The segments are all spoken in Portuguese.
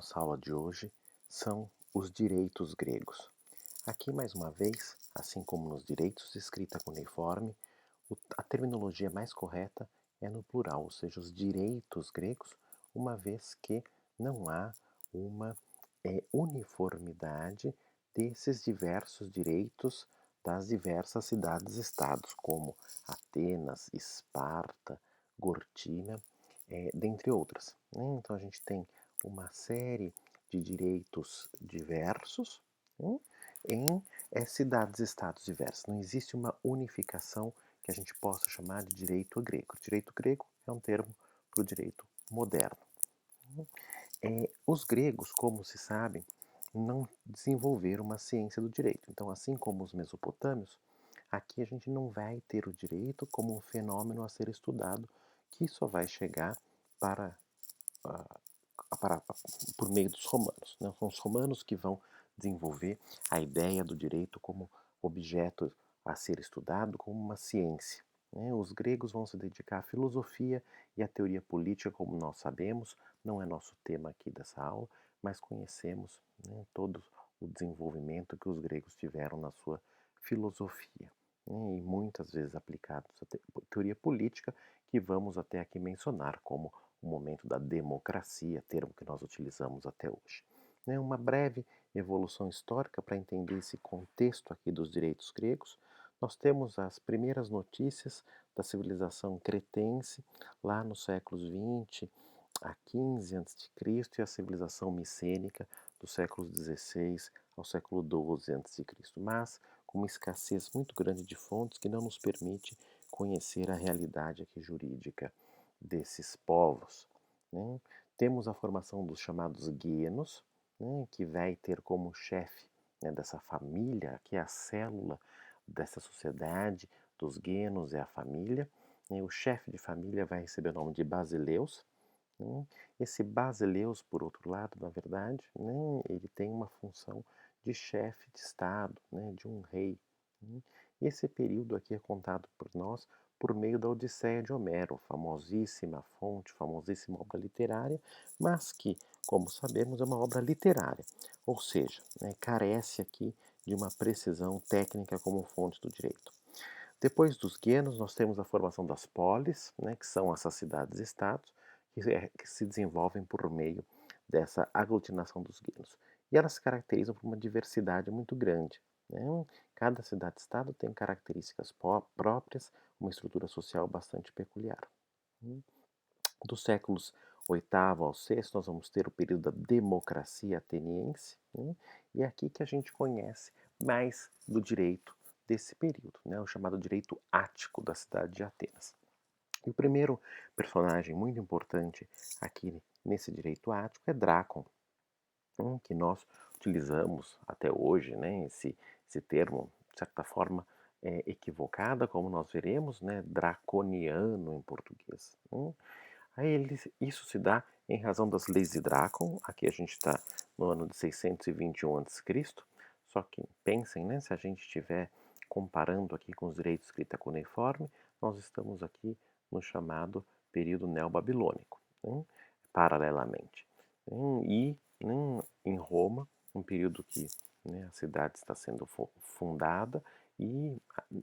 nossa aula de hoje são os direitos gregos. Aqui, mais uma vez, assim como nos direitos de escrita cuneiforme, a terminologia mais correta é no plural, ou seja, os direitos gregos, uma vez que não há uma uniformidade desses diversos direitos das diversas cidades-estados, como Atenas, Esparta, Gortina, dentre outras, né? Então a gente tem uma série de direitos diversos, né, em cidades-estados diversas. Não existe uma unificação que a gente possa chamar de direito grego. Direito grego é um termo para o direito moderno. Os gregos, como se sabe, não desenvolveram uma ciência do direito. Então, assim como os mesopotâmios, aqui a gente não vai ter o direito como um fenômeno a ser estudado que só vai chegar para, ah, para por meio dos romanos, né? São os romanos que vão desenvolver a ideia do direito como objeto a ser estudado, como uma ciência, né? Os gregos vão se dedicar à filosofia e à teoria política, como nós sabemos, não é nosso tema aqui dessa aula, mas conhecemos, né, todo o desenvolvimento que os gregos tiveram na sua filosofia, né, e muitas vezes aplicados à teoria política, que vamos até aqui mencionar como o momento da democracia, termo que nós utilizamos até hoje. Né, uma breve evolução histórica para entender esse contexto aqui dos direitos gregos. Nós temos as primeiras notícias da civilização cretense lá nos séculos 20 a 15 a.C. e a civilização micênica dos séculos 16 ao século 12 a.C., mas com uma escassez muito grande de fontes que não nos permite conhecer a realidade aqui jurídica desses povos, né? Temos a formação dos chamados guenos, né, que vai ter como chefe, né, dessa família, que é a célula dessa sociedade, dos guenos é a família, né? O chefe de família vai receber o nome de basileus, né? Esse basileus, por outro lado, na verdade, né, ele tem uma função de chefe de Estado, né, de um rei, né? E esse período aqui é contado por nós por meio da Odisseia de Homero, famosíssima fonte, famosíssima obra literária, mas que, como sabemos, é uma obra literária, ou seja, né, carece aqui de uma precisão técnica como fonte do direito. Depois dos guenos, nós temos a formação das polis, né, que são essas cidades-estados, que se desenvolvem por meio dessa aglutinação dos guenos. E elas se caracterizam por uma diversidade muito grande, né? Cada cidade-estado tem características próprias, uma estrutura social bastante peculiar. Hum. Dos séculos oitavo ao sexto, nós vamos ter o período da democracia ateniense, né? E é aqui que a gente conhece mais do direito desse período, né? O chamado direito ático da cidade de Atenas. E o primeiro personagem muito importante aqui nesse direito ático é Drácon, que nós utilizamos até hoje, né? Esse termo, de certa forma, equivocada, como nós veremos, né? Draconiano em português. Isso se dá em razão das leis de Drácon. Aqui a gente está no ano de 621 a.C., só que pensem, né, se a gente estiver comparando aqui com os direitos de escrita cuneiforme, nós estamos aqui no chamado período neobabilônico, né, paralelamente. E em Roma, um período que, né, a cidade está sendo fundada e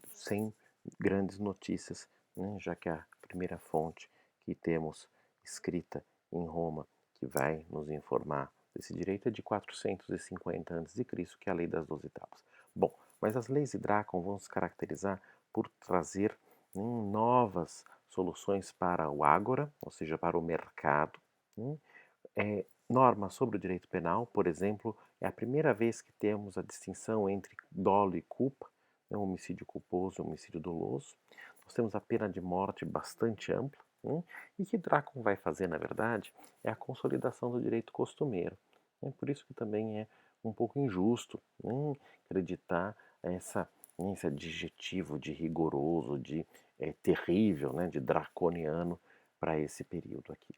sem grandes notícias, né, já que a primeira fonte que temos escrita em Roma, que vai nos informar desse direito, é de 450 a.C., que é a Lei das 12 Tábuas. Bom, mas as leis de Drácon vão se caracterizar por trazer novas soluções para o ágora, ou seja, para o mercado. Hum, Normas sobre o direito penal, por exemplo, é a primeira vez que temos a distinção entre dolo e culpa, né, um homicídio culposo e um homicídio doloso. Nós temos a pena de morte bastante ampla, e que Drácon vai fazer, na verdade, é a consolidação do direito costumeiro. Por isso que também é um pouco injusto, acreditar esse adjetivo de rigoroso, de terrível, né, de draconiano para esse período aqui.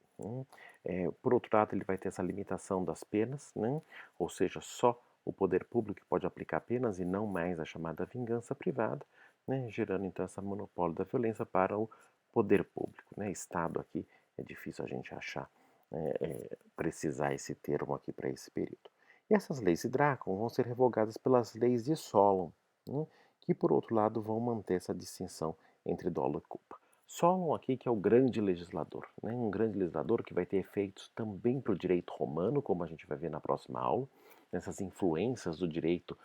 Por outro lado, ele vai ter essa limitação das penas, né? Ou seja, só o poder público pode aplicar penas e não mais a chamada vingança privada, né? Gerando então esse monopólio da violência para o poder público, né? Estado aqui é difícil a gente achar precisar esse termo aqui para esse período. E essas leis de Drácula vão ser revogadas pelas leis de Solon, né, que por outro lado vão manter essa distinção entre dolo e culpa. Solon aqui que é o grande legislador, né, um grande legislador que vai ter efeitos também para o direito romano, como a gente vai ver na próxima aula, nessas influências do direito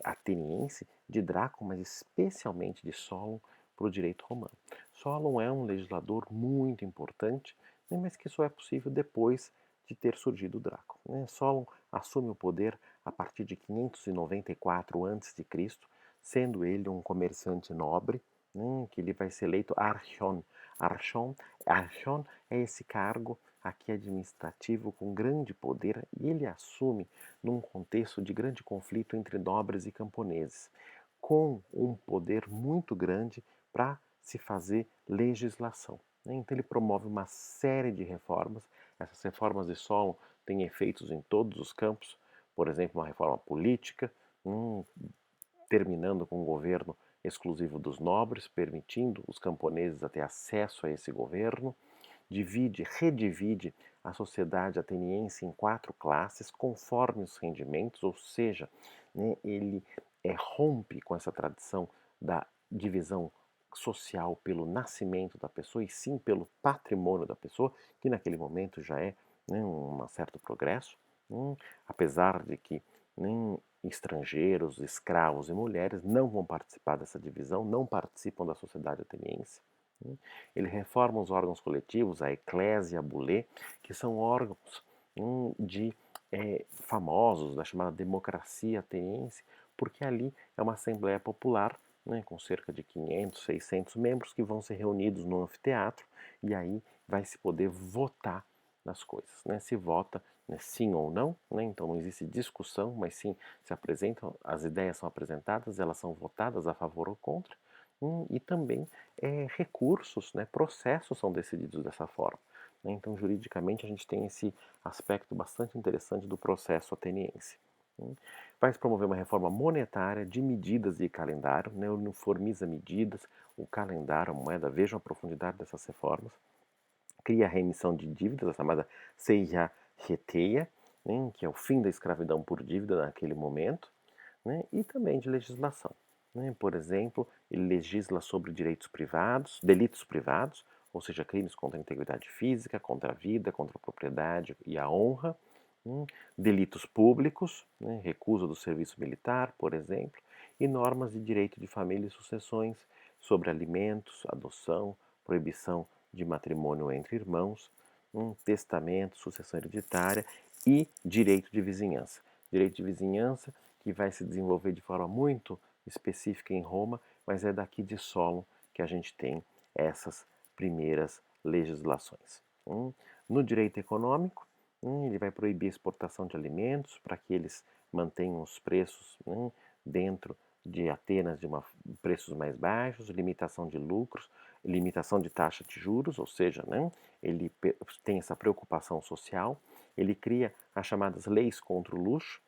ateniense, de Drácula, mas especialmente de Solon para o direito romano. Solon é um legislador muito importante, né, mas que só é possível depois de ter surgido Drácula. Né? Solon assume o poder a partir de 594 a.C., sendo ele um comerciante nobre, né, que ele vai ser eleito archon. Archon é esse cargo aqui administrativo com grande poder e ele assume num contexto de grande conflito entre nobres e camponeses, com um poder muito grande para se fazer legislação. Né? Então ele promove uma série de reformas. Essas reformas de Solon têm efeitos em todos os campos, por exemplo, uma reforma política, terminando com um governo exclusivo dos nobres, permitindo os camponeses a ter acesso a esse governo, redivide a sociedade ateniense em 4 classes conforme os rendimentos, ou seja, né, ele rompe com essa tradição da divisão social pelo nascimento da pessoa e sim pelo patrimônio da pessoa, que naquele momento já é, né, um certo progresso, apesar de que nem estrangeiros, escravos e mulheres não vão participar dessa divisão, não participam da sociedade ateniense. Ele reforma os órgãos coletivos, a eclésia, a bulê, que são órgãos de famosos da chamada democracia ateniense, porque ali é uma assembleia popular, né, com cerca de 500, 600 membros que vão ser reunidos no anfiteatro e aí vai se poder votar nas coisas. Né? Se vota, né, sim ou não, né? Então não existe discussão, mas sim se apresentam, as ideias são apresentadas, elas são votadas a favor ou contra, e também recursos, né, processos são decididos dessa forma. Né? Então, juridicamente, a gente tem esse aspecto bastante interessante do processo ateniense. Vai se promover uma reforma monetária de medidas e calendário, né, uniformiza medidas, o calendário, a moeda, vejam a profundidade dessas reformas. Cria a remissão de dívidas, a chamada seia reteia, né, que é o fim da escravidão por dívida naquele momento, né, e também de legislação. Né? Por exemplo, ele legisla sobre delitos privados, ou seja, crimes contra a integridade física, contra a vida, contra a propriedade e a honra, delitos públicos, né, recusa do serviço militar, por exemplo, e normas de direito de família e sucessões sobre alimentos, adoção, proibição de matrimônio entre irmãos, testamento, sucessão hereditária e direito de vizinhança. Direito de vizinhança que vai se desenvolver de forma muito específica em Roma, mas é daqui de Solon que a gente tem essas primeiras legislações. No direito econômico, ele vai proibir a exportação de alimentos para que eles mantenham os preços dentro de Atenas de preços mais baixos, limitação de lucros, limitação de taxa de juros, ou seja, ele tem essa preocupação social, ele cria as chamadas leis contra o luxo,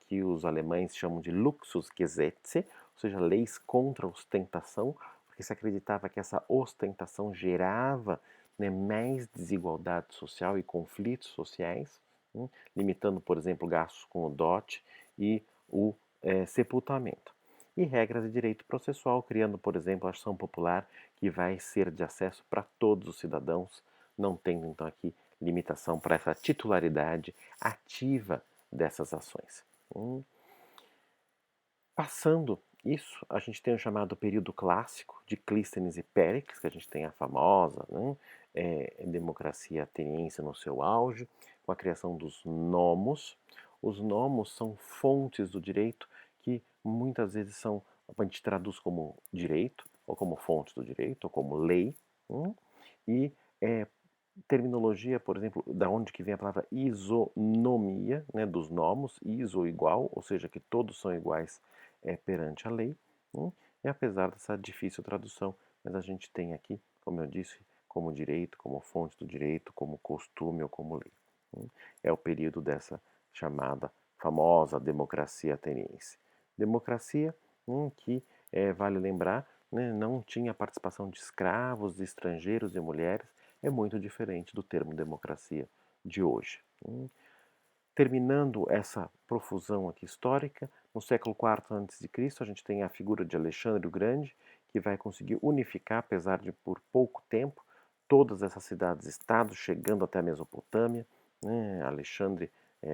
que os alemães chamam de Luxusgesetze, ou seja, leis contra a ostentação, porque se acreditava que essa ostentação gerava, né, mais desigualdade social e conflitos sociais, limitando, por exemplo, gastos com o dote e o sepultamento. E regras de direito processual, criando, por exemplo, a ação popular, que vai ser de acesso para todos os cidadãos, não tendo então aqui limitação para essa titularidade ativa dessas ações. Passando isso, a gente tem o chamado período clássico de Clístenes e Péricles, que a gente tem a famosa democracia ateniense no seu auge, com a criação dos nomos. Os nomos são fontes do direito que muitas vezes a gente traduz como direito, ou como fontes do direito, ou como lei, e terminologia, por exemplo, da onde que vem a palavra isonomia, né, dos nomos, iso igual, ou seja, que todos são iguais perante a lei, e apesar dessa difícil tradução, mas a gente tem aqui, como eu disse, como direito, como fonte do direito, como costume ou como lei. É o período dessa chamada famosa democracia ateniense. Democracia que, vale lembrar, né, não tinha participação de escravos, de estrangeiros e mulheres, é muito diferente do termo democracia de hoje. Terminando essa profusão aqui histórica, no século IV a.C., a gente tem a figura de Alexandre o Grande, que vai conseguir unificar, apesar de por pouco tempo, todas essas cidades-estados, chegando até a Mesopotâmia, né? Alexandre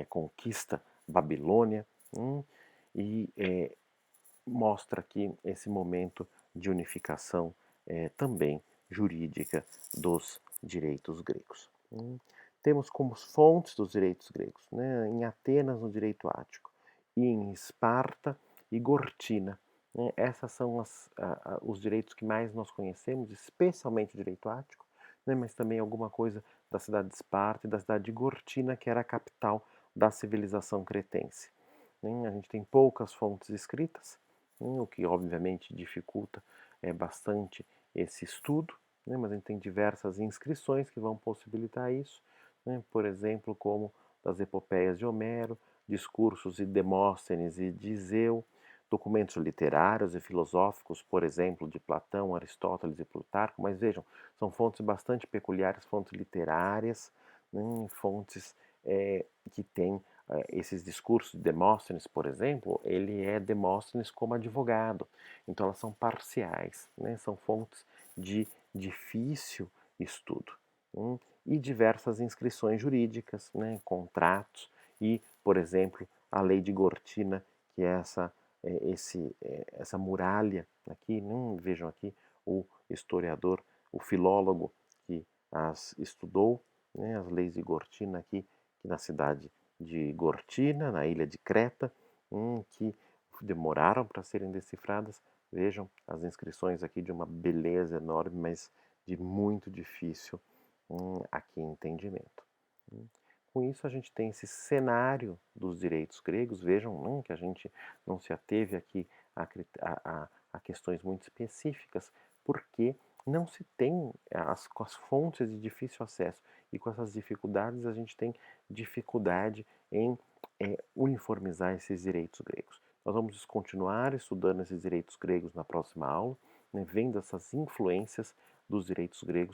conquista Babilônia, e mostra aqui esse momento de unificação também jurídica dos direitos gregos. Temos como fontes dos direitos gregos, né, em Atenas, no direito ático, e em Esparta e Gortina. Né, essas são os direitos que mais nós conhecemos, especialmente o direito ático, né, mas também alguma coisa da cidade de Esparta e da cidade de Gortina, que era a capital da civilização cretense. A gente tem poucas fontes escritas, o que obviamente dificulta bastante esse estudo, né, mas a gente tem diversas inscrições que vão possibilitar isso, né, por exemplo, como das epopeias de Homero, discursos de Demóstenes e de Iseu, documentos literários e filosóficos, por exemplo, de Platão, Aristóteles e Plutarco, mas vejam, são fontes bastante peculiares, fontes literárias, né, fontes que têm esses discursos de Demóstenes, por exemplo, ele é Demóstenes como advogado, então elas são parciais, né? São fontes de difícil estudo. E diversas inscrições jurídicas, né? Contratos e, por exemplo, a lei de Gortina, que é essa muralha aqui, vejam aqui o historiador, o filólogo que as estudou, né? As leis de Gortina aqui, que na cidade de Gortina, na ilha de Creta, que demoraram para serem decifradas. Vejam as inscrições aqui de uma beleza enorme, mas de muito difícil aqui entendimento. Com isso, a gente tem esse cenário dos direitos gregos. Vejam que a gente não se ateve aqui a questões muito específicas, porque não se tem com as fontes de difícil acesso e com essas dificuldades a gente tem dificuldade em uniformizar esses direitos gregos. Nós vamos continuar estudando esses direitos gregos na próxima aula, né, vendo essas influências dos direitos gregos